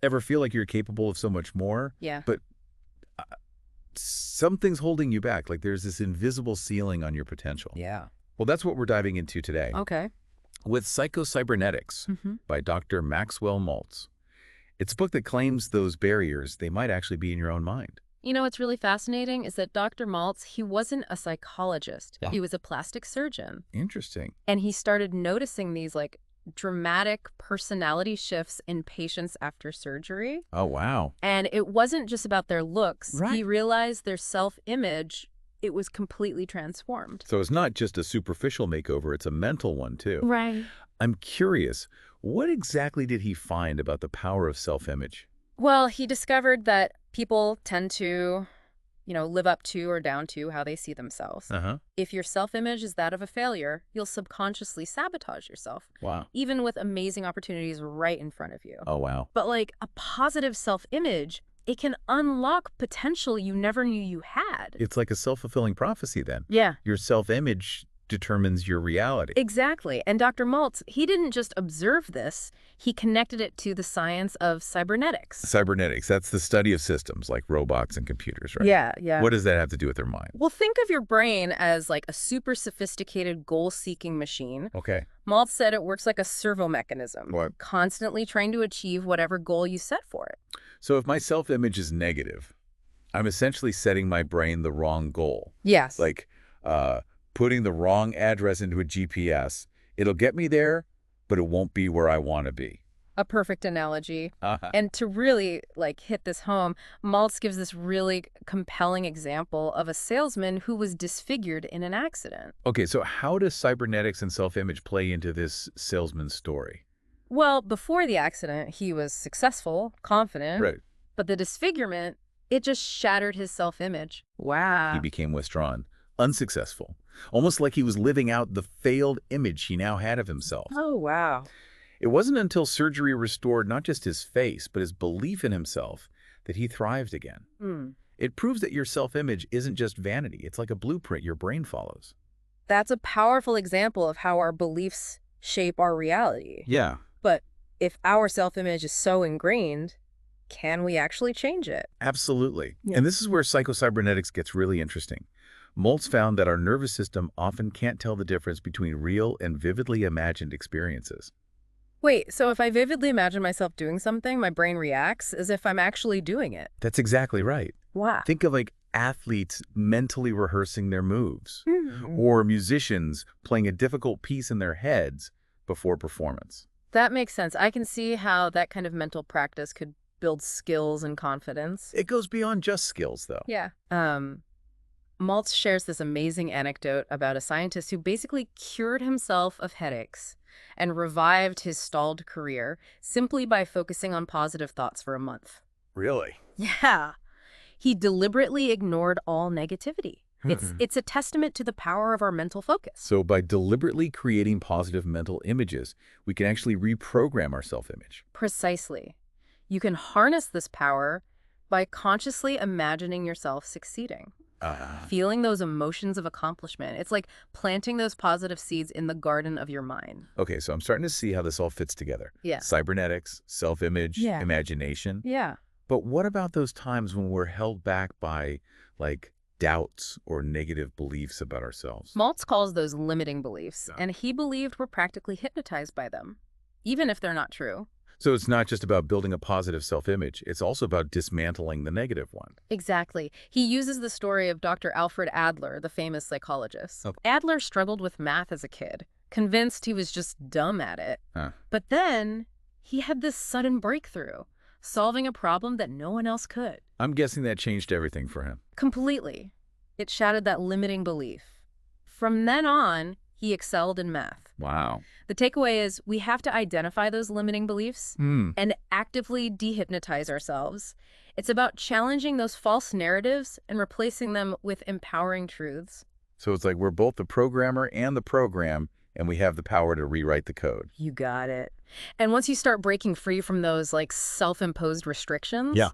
Ever feel like you're capable of so much more, Yeah. but uh, something's holding you back, like there's this invisible ceiling on your potential? Yeah. Well, that's what we're diving into today Okay. with Psycho-cybernetics Mm-hmm. by Dr. Maxwell Maltz. It's a book that claims those barriers, they might actually be in your own mind. You know what's really fascinating is that Dr. Maltz, he wasn't a psychologist. Yeah. He was a plastic surgeon. Interesting. And he started noticing these dramatic personality shifts in patients after surgery. Oh, wow. And it wasn't just about their looks. Right. He realized their self-image, it was completely transformed. So it's not just a superficial makeover, it's a mental one too. Right. I'm curious, what exactly did he find about the power of self-image? Well, he discovered that people tend to, live up to or down to how they see themselves. Uh-huh. If your self-image is that of a failure, you'll subconsciously sabotage yourself, Wow. even with amazing opportunities right in front of you. Oh, wow. But a positive self-image, it can unlock potential you never knew you had. It's like a self-fulfilling prophecy then. Yeah. Your self-image determines your reality. Exactly. And Dr. Maltz, he didn't just observe this, he connected it to the science of cybernetics. Cybernetics, that's the study of systems like robots and computers, right? Yeah. What does that have to do with their mind? Well, think of your brain as a super sophisticated goal-seeking machine. Okay. Maltz said it works like a servo mechanism, What? constantly trying to achieve whatever goal you set for it. So if my self-image is negative, I'm essentially setting my brain the wrong goal. Yes. Like putting the wrong address into a GPS. It'll get me there, but it won't be where I want to be. A perfect analogy. Uh-huh. And to really hit this home, Maltz gives this really compelling example of a salesman who was disfigured in an accident. Okay, so how does cybernetics and self-image play into this salesman's story? Well, before the accident, he was successful, confident, Right. but the disfigurement, it just shattered his self-image. Wow. He became withdrawn, unsuccessful, almost like he was living out the failed image he now had of himself. Oh, wow. It wasn't until surgery restored not just his face, but his belief in himself that he thrived again. It proves that your self-image isn't just vanity. It's like a blueprint your brain follows. That's a powerful example of how our beliefs shape our reality. Yeah. But if our self-image is so ingrained, can we actually change it? Absolutely. Yeah. And this is where psycho-cybernetics gets really interesting. Maltz found that our nervous system often can't tell the difference between real and vividly imagined experiences. Wait, so if I vividly imagine myself doing something, my brain reacts as if I'm actually doing it. That's exactly right. Wow. Think of athletes mentally rehearsing their moves, or musicians playing a difficult piece in their heads before performance. That makes sense. I can see how that kind of mental practice could build skills and confidence. It goes beyond just skills, though. Yeah. Maltz shares this amazing anecdote about a scientist who basically cured himself of headaches and revived his stalled career simply by focusing on positive thoughts for a month. Really? Yeah. He deliberately ignored all negativity. It's a testament to the power of our mental focus. So by deliberately creating positive mental images, we can actually reprogram our self-image. Precisely. You can harness this power by consciously imagining yourself succeeding. Feeling those emotions of accomplishment. It's like planting those positive seeds in the garden of your mind. Okay, so I'm starting to see how this all fits together. Yeah. Cybernetics, self-image, Yeah. imagination. Yeah. But what about those times when we're held back by, doubts or negative beliefs about ourselves? Maltz calls those limiting beliefs, Yeah. and he believed we're practically hypnotized by them, even if they're not true. So it's not just about building a positive self-image. It's also about dismantling the negative one. Exactly. He uses the story of Dr. Alfred Adler, the famous psychologist. Okay. Adler struggled with math as a kid, convinced he was just dumb at it. But then he had this sudden breakthrough, solving a problem that no one else could. I'm guessing that changed everything for him. Completely. It shattered that limiting belief. From then on, he excelled in math. Wow. The takeaway is we have to identify those limiting beliefs and actively dehypnotize ourselves. It's about challenging those false narratives and replacing them with empowering truths. So it's like we're both the programmer and the program, and we have the power to rewrite the code. You got it. And once you start breaking free from those self-imposed restrictions, Yeah.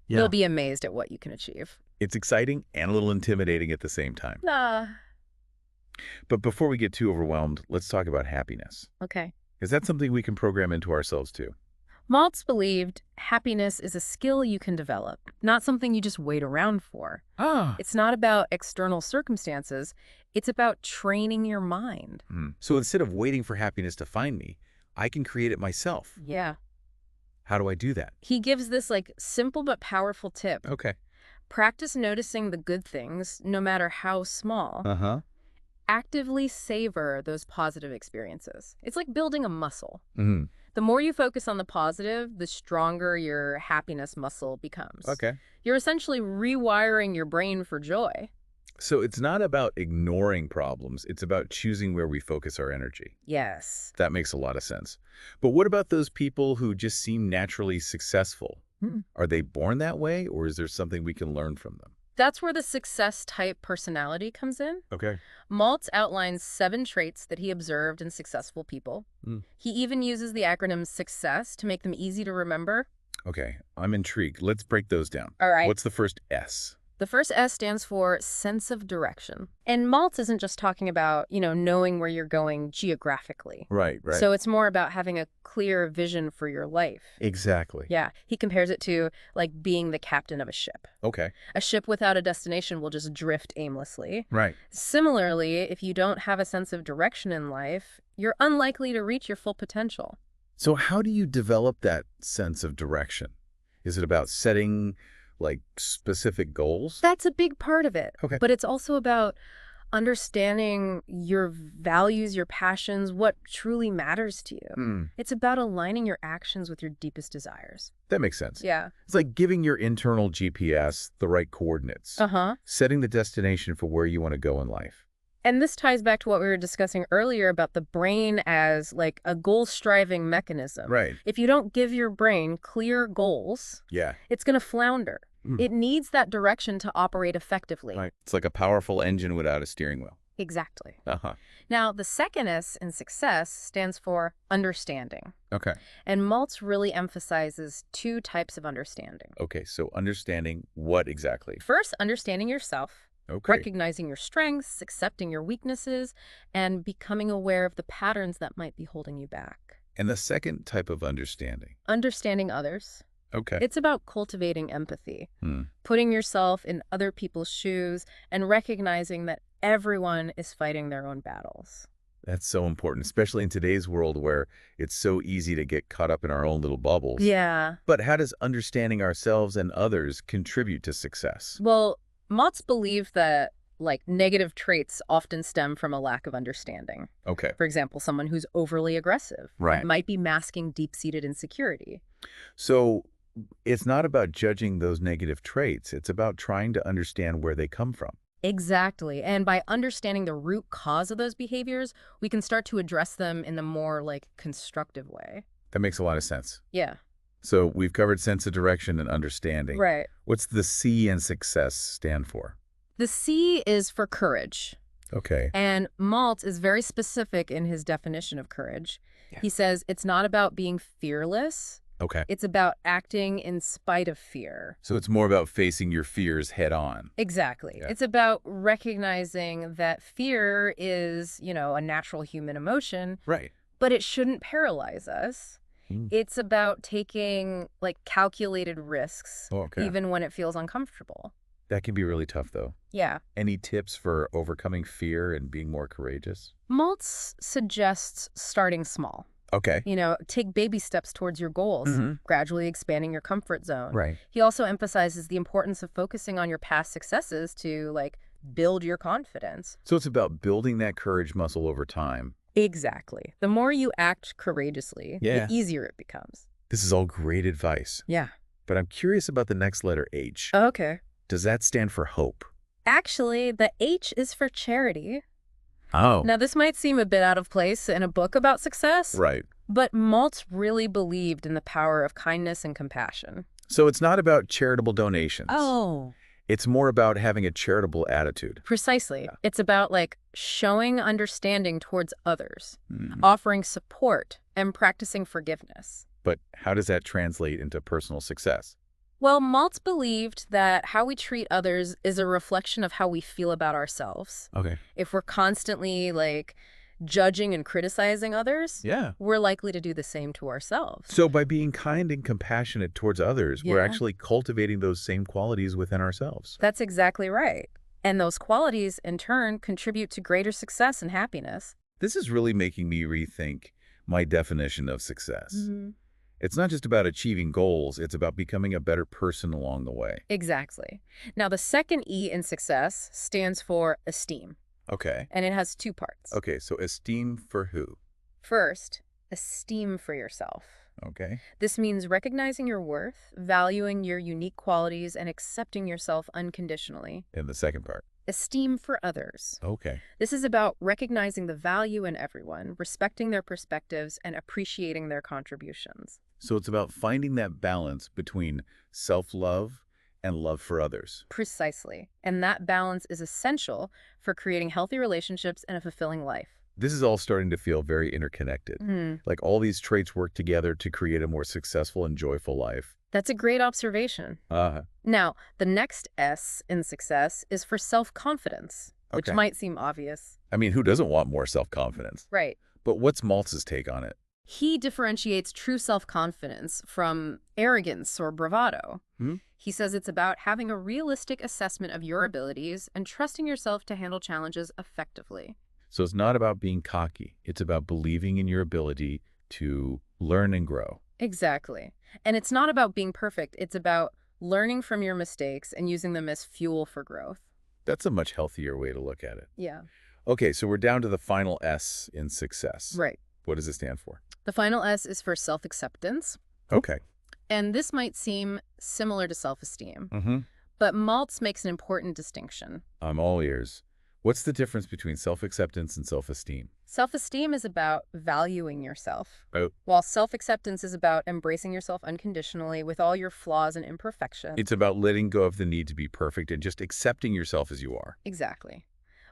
you'll be amazed at what you can achieve. It's exciting and a little intimidating at the same time. But before we get too overwhelmed, let's talk about happiness. Okay. Is that something we can program into ourselves too? Maltz believed happiness is a skill you can develop, not something you just wait around for. Ah. It's not about external circumstances. It's about training your mind. So instead of waiting for happiness to find me, I can create it myself. Yeah. How do I do that? He gives this simple but powerful tip. Okay. Practice noticing the good things, no matter how small. Uh-huh. Actively savor those positive experiences. It's like building a muscle. Mm-hmm. The more you focus on the positive, the stronger your happiness muscle becomes. Okay. You're essentially rewiring your brain for joy. So it's not about ignoring problems. It's about choosing where we focus our energy. Yes. That makes a lot of sense. But what about those people who just seem naturally successful? Are they born that way, or is there something we can learn from them? That's where the success-type personality comes in. Okay. Maltz outlines 7 traits that he observed in successful people. He even uses the acronym SUCCESS to make them easy to remember. Okay, I'm intrigued. Let's break those down. All right. What's the first S? The first S stands for sense of direction. And Maltz isn't just talking about, knowing where you're going geographically. Right. So it's more about having a clear vision for your life. Exactly. Yeah. He compares it to being the captain of a ship. Okay. A ship without a destination will just drift aimlessly. Right. Similarly, if you don't have a sense of direction in life, you're unlikely to reach your full potential. So how do you develop that sense of direction? Is it about setting specific goals? That's a big part of it. Okay. But it's also about understanding your values, your passions, what truly matters to you. It's about aligning your actions with your deepest desires. That makes sense. Yeah. It's like giving your internal GPS the right coordinates. Setting the destination for where you want to go in life. And this ties back to what we were discussing earlier about the brain as a goal-striving mechanism. Right. If you don't give your brain clear goals, it's going to flounder. It needs that direction to operate effectively. Right. It's like a powerful engine without a steering wheel. Exactly. Uh-huh. Now, the second S in success stands for understanding. Okay. And Maltz really emphasizes 2 types of understanding. Okay, so understanding what exactly? First, understanding yourself. Okay. Recognizing your strengths, accepting your weaknesses, and becoming aware of the patterns that might be holding you back. And the second type of understanding? Understanding others. Okay. It's about cultivating empathy, putting yourself in other people's shoes, and recognizing that everyone is fighting their own battles. That's so important, especially in today's world where it's so easy to get caught up in our own little bubbles. Yeah. But how does understanding ourselves and others contribute to success? Well, Maltz believed that negative traits often stem from a lack of understanding. Okay. For example, someone who's overly aggressive might be masking deep-seated insecurity. So it's not about judging those negative traits. It's about trying to understand where they come from. Exactly. And by understanding the root cause of those behaviors, we can start to address them in a more constructive way. That makes a lot of sense. Yeah. So we've covered sense of direction and understanding. Right. What's the C in success stand for? The C is for courage. Okay. And Maltz is very specific in his definition of courage. Yeah. He says it's not about being fearless. Okay. It's about acting in spite of fear. So it's more about facing your fears head on. Exactly. Yeah. It's about recognizing that fear is, a natural human emotion. Right. But it shouldn't paralyze us. It's about taking calculated risks, even when it feels uncomfortable. That can be really tough, though. Yeah. Any tips for overcoming fear and being more courageous? Maltz suggests starting small. Okay. Take baby steps towards your goals, gradually expanding your comfort zone. Right. He also emphasizes the importance of focusing on your past successes to build your confidence. So it's about building that courage muscle over time. Exactly. The more you act courageously, the easier it becomes. This is all great advice. Yeah. But I'm curious about the next letter, H. Okay. Does that stand for hope? Actually, the H is for charity. Oh. Now, this might seem a bit out of place in a book about success. Right. But Maltz really believed in the power of kindness and compassion. So it's not about charitable donations. Oh. It's more about having a charitable attitude. Precisely. Yeah. It's about showing understanding towards others, Mm-hmm. offering support, and practicing forgiveness. But how does that translate into personal success? Well, Maltz believed that how we treat others is a reflection of how we feel about ourselves. Okay. If we're constantly judging and criticizing others, Yeah. we're likely to do the same to ourselves. So by being kind and compassionate towards others, we're Yeah. actually cultivating those same qualities within ourselves. That's exactly right. And those qualities, in turn, contribute to greater success and happiness. This is really making me rethink my definition of success. Mm-hmm. It's not just about achieving goals, it's about becoming a better person along the way. Exactly. Now, the second E in success stands for esteem, Okay. and it has two parts. Okay, so esteem for who? First, esteem for yourself. Okay. This means recognizing your worth, valuing your unique qualities, and accepting yourself unconditionally. And the second part? Esteem for others. Okay. This is about recognizing the value in everyone, respecting their perspectives, and appreciating their contributions. So it's about finding that balance between self-love and love for others. Precisely. And that balance is essential for creating healthy relationships and a fulfilling life. This is all starting to feel very interconnected. Like all these traits work together to create a more successful and joyful life. That's a great observation. Now, the next S in success is for self-confidence, which Okay. might seem obvious. I mean, who doesn't want more self-confidence? Right. But what's Maltz's take on it? He differentiates true self-confidence from arrogance or bravado. He says it's about having a realistic assessment of your abilities and trusting yourself to handle challenges effectively. So it's not about being cocky. It's about believing in your ability to learn and grow. Exactly. And it's not about being perfect. It's about learning from your mistakes and using them as fuel for growth. That's a much healthier way to look at it. Yeah. Okay, so we're down to the final S in success. Right. What does it stand for? The final S is for self-acceptance. Okay. And this might seem similar to self-esteem, but Maltz makes an important distinction. I'm all ears. What's the difference between self-acceptance and self-esteem? Self-esteem is about valuing yourself, Oh. while self-acceptance is about embracing yourself unconditionally with all your flaws and imperfections. It's about letting go of the need to be perfect and just accepting yourself as you are. Exactly.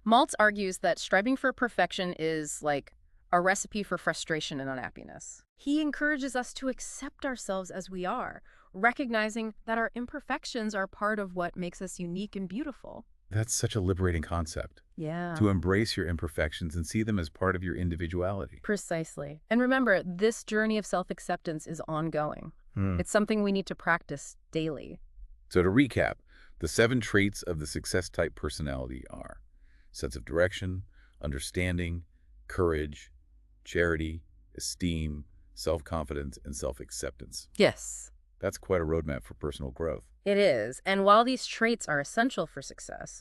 Maltz argues that striving for perfection is like a recipe for frustration and unhappiness. He encourages us to accept ourselves as we are, recognizing that our imperfections are part of what makes us unique and beautiful. That's such a liberating concept. Yeah. To embrace your imperfections and see them as part of your individuality. Precisely. And remember, this journey of self-acceptance is ongoing. It's something we need to practice daily. So to recap, the 7 traits of the success-type personality are sense of direction, understanding, courage, charity, esteem, self-confidence, and self-acceptance. Yes. That's quite a roadmap for personal growth. It is. And while these traits are essential for success,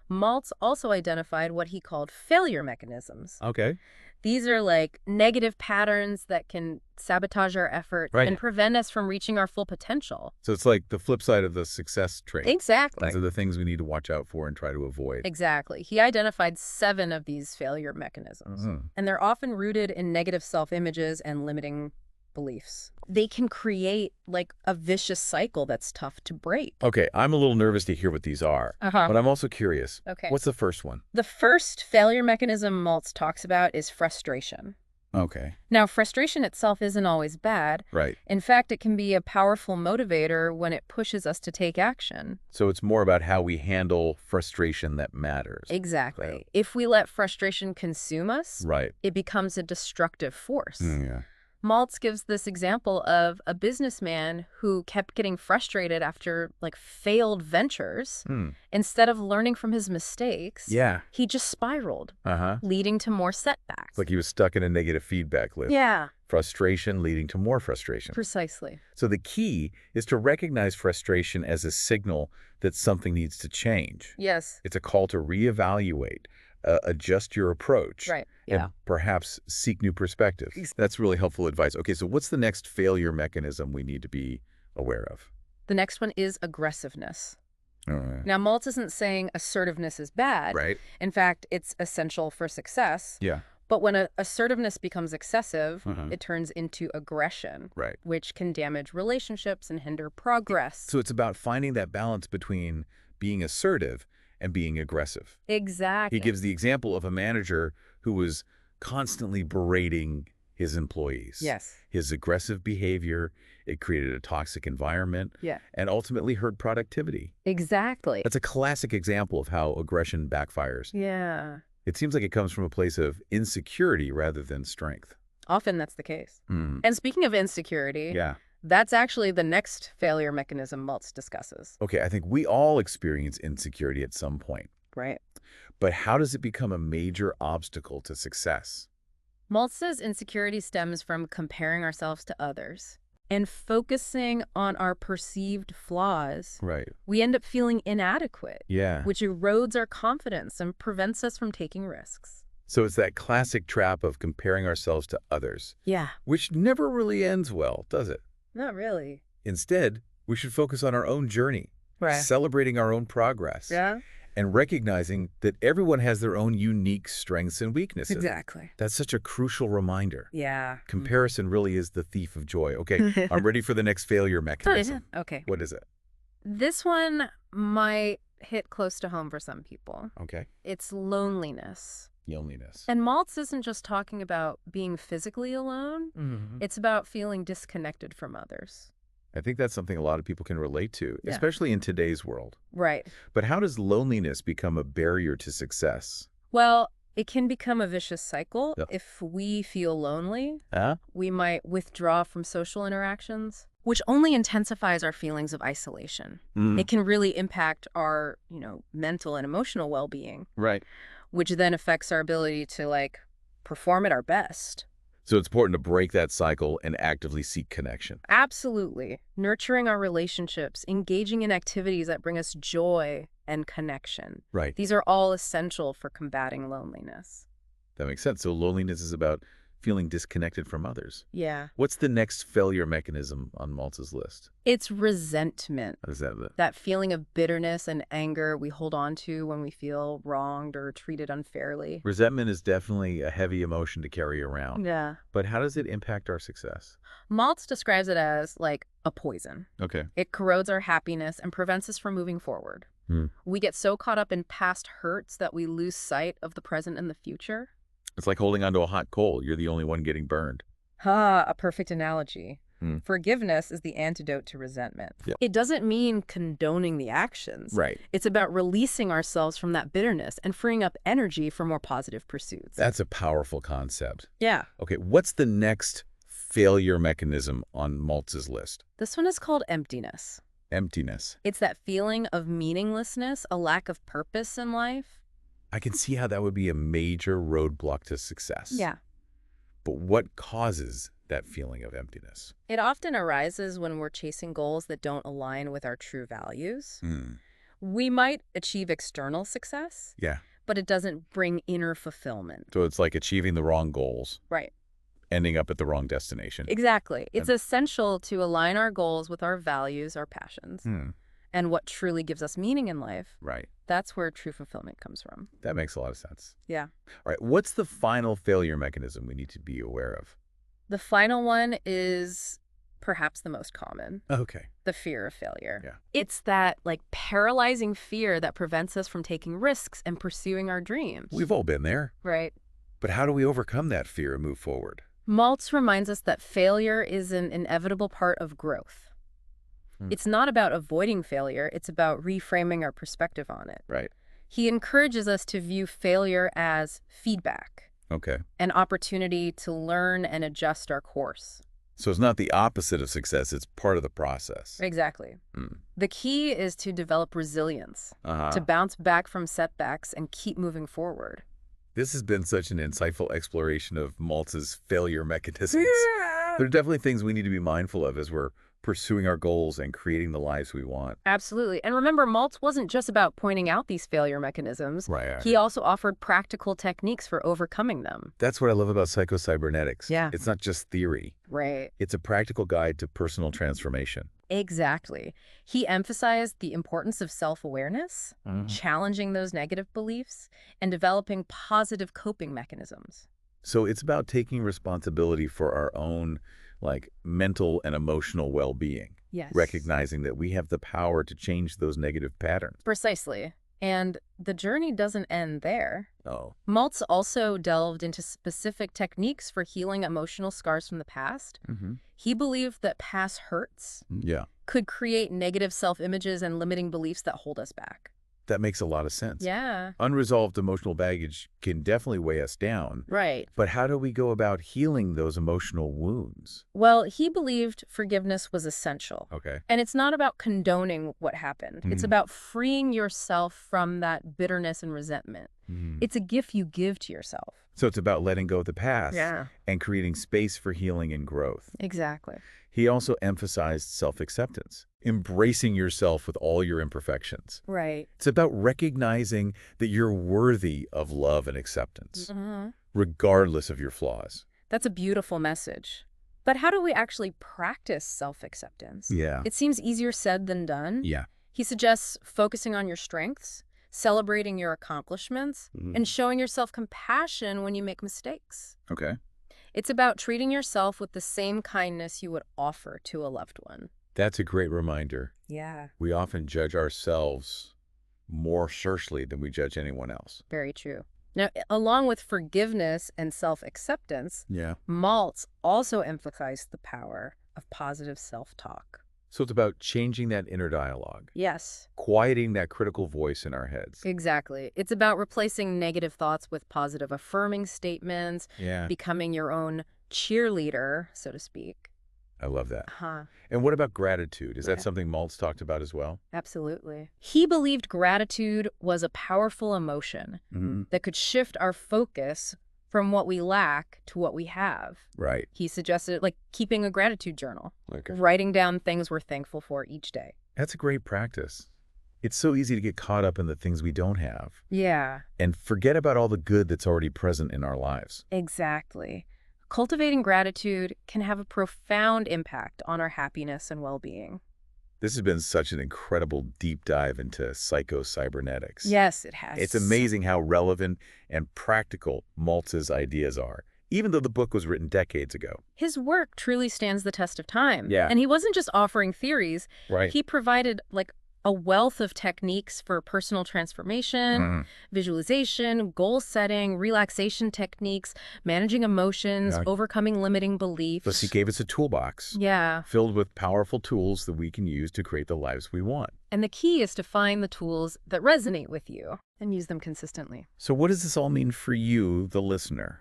Maltz also identified what he called failure mechanisms. Okay. These are like negative patterns that can sabotage our effort and prevent us from reaching our full potential. So it's like the flip side of the success trait. Exactly. Those are the things we need to watch out for and try to avoid. Exactly. He identified 7 of these failure mechanisms, and they're often rooted in negative self-images and limiting beliefs. They can create like a vicious cycle that's tough to break. Okay, I'm a little nervous to hear what these are, but I'm also curious. Okay. What's the first one? The first failure mechanism Maltz talks about is frustration. Okay. Now, frustration itself isn't always bad. Right. In fact, it can be a powerful motivator when it pushes us to take action. So it's more about how we handle frustration that matters. Exactly. Right. If we let frustration consume us, Right. it becomes a destructive force. Yeah. Maltz gives this example of a businessman who kept getting frustrated after like failed ventures. Instead of learning from his mistakes, he just spiraled, leading to more setbacks. It's like he was stuck in a negative feedback loop. Yeah, Frustration leading to more frustration. precisely. So the key is to recognize frustration as a signal that something needs to change. Yes. It's a call to reevaluate, adjust your approach, Right. and perhaps seek new perspectives. That's really helpful advice. Okay, so what's the next failure mechanism we need to be aware of? The next one is aggressiveness. All right. Now, Maltz isn't saying assertiveness is bad. Right. In fact, it's essential for success. Yeah. But when assertiveness becomes excessive, it turns into aggression, Right. which can damage relationships and hinder progress. So it's about finding that balance between being assertive and being aggressive. Exactly. He gives the example of a manager who was constantly berating his employees. Yes. His aggressive behavior, it created a toxic environment and ultimately hurt productivity. Exactly. That's a classic example of how aggression backfires. Yeah. It seems like it comes from a place of insecurity rather than strength. Often that's the case. Mm. And speaking of insecurity, Yeah. that's actually the next failure mechanism Maltz discusses. Okay, I think we all experience insecurity at some point. Right. But how does it become a major obstacle to success? Maltz says insecurity stems from comparing ourselves to others and focusing on our perceived flaws. Right. We end up feeling inadequate, Yeah. which erodes our confidence and prevents us from taking risks. So it's that classic trap of comparing ourselves to others, Yeah. which never really ends well, does it? Not really. Instead, we should focus on our own journey, celebrating our own progress, Yeah. and recognizing that everyone has their own unique strengths and weaknesses. Exactly. That's such a crucial reminder. Yeah. Comparison really is the thief of joy. Okay, I'm ready for the next failure mechanism. Okay. What is it? This one might hit close to home for some people. Okay. It's loneliness. Loneliness. And Maltz isn't just talking about being physically alone. It's about feeling disconnected from others. I think that's something a lot of people can relate to, Yeah. especially in today's world. Right. But how does loneliness become a barrier to success? Well, it can become a vicious cycle. Yeah. If we feel lonely, Huh? we might withdraw from social interactions, which only intensifies our feelings of isolation. It can really impact our, mental and emotional well-being, Right. which then affects our ability to, perform at our best. So it's important to break that cycle and actively seek connection. Absolutely. Nurturing our relationships, engaging in activities that bring us joy and connection. Right. These are all essential for combating loneliness. That makes sense. So loneliness is about feeling disconnected from others. Yeah. What's the next failure mechanism on Maltz's list? It's resentment. How does that look? That feeling of bitterness and anger we hold on to when we feel wronged or treated unfairly. Resentment is definitely a heavy emotion to carry around. Yeah. But how does it impact our success? Maltz describes it as like a poison. Okay. It corrodes our happiness and prevents us from moving forward. We get so caught up in past hurts that we lose sight of the present and the future. It's like holding onto a hot coal. You're the only one getting burned. A perfect analogy. Forgiveness is the antidote to resentment. Yeah. It doesn't mean condoning the actions. Right. It's about releasing ourselves from that bitterness and freeing up energy for more positive pursuits. That's a powerful concept. Yeah. Okay, what's the next failure mechanism on Maltz's list? This one is called emptiness. Emptiness. It's that feeling of meaninglessness, a lack of purpose in life. I can see how that would be a major roadblock to success. Yeah. But what causes that feeling of emptiness? It often arises when we're chasing goals that don't align with our true values. We might achieve external success, Yeah. but it doesn't bring inner fulfillment. So it's like achieving the wrong goals, Right. ending up at the wrong destination. Exactly. It's essential to align our goals with our values, our passions, and what truly gives us meaning in life. Right. That's where true fulfillment comes from. That makes a lot of sense. Yeah. All right, what's the final failure mechanism we need to be aware of? The final one is perhaps the most common. Okay. The fear of failure. Yeah. It's that paralyzing fear that prevents us from taking risks and pursuing our dreams. We've all been there. Right. But how do we overcome that fear and move forward? Maltz reminds us that failure is an inevitable part of growth. It's not about avoiding failure. It's about reframing our perspective on it. Right. He encourages us to view failure as feedback, Okay. an opportunity to learn and adjust our course. So it's not the opposite of success, it's part of the process. Exactly. The key is to develop resilience, Uh-huh. to bounce back from setbacks and keep moving forward. This has been such an insightful exploration of Maltz's failure mechanisms. There are definitely things we need to be mindful of as we're pursuing our goals and creating the lives we want. Absolutely. And remember, Maltz wasn't just about pointing out these failure mechanisms. Right. He also offered practical techniques for overcoming them. That's what I love about Psycho-cybernetics. Yeah. It's not just theory. Right. It's a practical guide to personal transformation. Exactly. He emphasized the importance of self-awareness, challenging those negative beliefs, and developing positive coping mechanisms. So it's about taking responsibility for our own mental and emotional well-being. Yes. Recognizing that we have the power to change those negative patterns. Precisely. And the journey doesn't end there. Oh. Maltz also delved into specific techniques for healing emotional scars from the past. He believed that past hurts Yeah. could create negative self-images and limiting beliefs that hold us back. That makes a lot of sense. Yeah. Unresolved emotional baggage can definitely weigh us down. Right. But how do we go about healing those emotional wounds? Well, he believed forgiveness was essential. Okay. And it's not about condoning what happened. It's about freeing yourself from that bitterness and resentment. It's a gift you give to yourself. So it's about letting go of the past Yeah. and creating space for healing and growth. Exactly. He also emphasized self-acceptance, embracing yourself with all your imperfections. Right. It's about recognizing that you're worthy of love and acceptance, regardless of your flaws. That's a beautiful message. But how do we actually practice self-acceptance? Yeah. It seems easier said than done. Yeah. He suggests focusing on your strengths, celebrating your accomplishments, and showing yourself compassion when you make mistakes. Okay. It's about treating yourself with the same kindness you would offer to a loved one. That's a great reminder. Yeah. We often judge ourselves more harshly than we judge anyone else. Very true. Now, along with forgiveness and self-acceptance, Yeah. Maltz also emphasized the power of positive self-talk. So it's about changing that inner dialogue, Yes, quieting that critical voice in our heads. exactly. It's about replacing negative thoughts with positive affirming statements, Yeah. becoming your own cheerleader, so to speak. I love that. Huh. And what about gratitude? Is that Yeah. something Maltz talked about as well? Absolutely. He believed gratitude was a powerful emotion that could shift our focus from what we lack to what we have. Right. He suggested like keeping a gratitude journal, Okay. writing down things we're thankful for each day. That's a great practice. It's so easy to get caught up in the things we don't have Yeah, and forget about all the good that's already present in our lives. exactly. Cultivating gratitude can have a profound impact on our happiness and well-being. This has been such an incredible deep dive into psycho-cybernetics. Yes, it has. It's amazing how relevant and practical Maltz's ideas are, even though the book was written decades ago. His work truly stands the test of time. Yeah. And he wasn't just offering theories. Right. He provided like a wealth of techniques for personal transformation, visualization, goal setting, relaxation techniques, managing emotions, Yeah. overcoming limiting beliefs. Plus, he gave us a toolbox Yeah. filled with powerful tools that we can use to create the lives we want. And the key is to find the tools that resonate with you and use them consistently. So what does this all mean for you, the listener?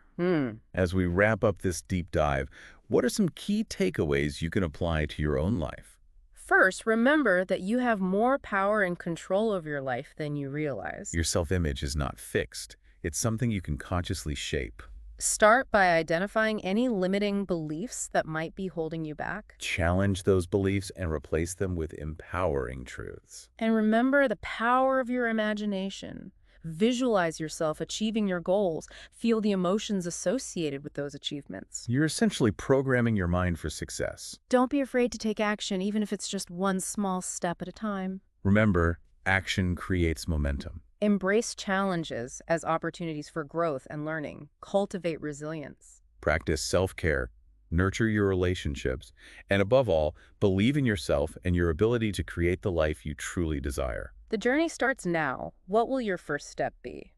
As we wrap up this deep dive, what are some key takeaways you can apply to your own life? First, remember that you have more power and control over your life than you realize. Your self-image is not fixed. It's something you can consciously shape. Start by identifying any limiting beliefs that might be holding you back. Challenge those beliefs and replace them with empowering truths. And remember the power of your imagination. Visualize yourself achieving your goals. Feel the emotions associated with those achievements. You're essentially programming your mind for success. Don't be afraid to take action, even if it's just one small step at a time. Remember, action creates momentum. Embrace challenges as opportunities for growth and learning. Cultivate resilience. Practice self-care, nurture your relationships, and above all, believe in yourself and your ability to create the life you truly desire. The journey starts now. What will your first step be?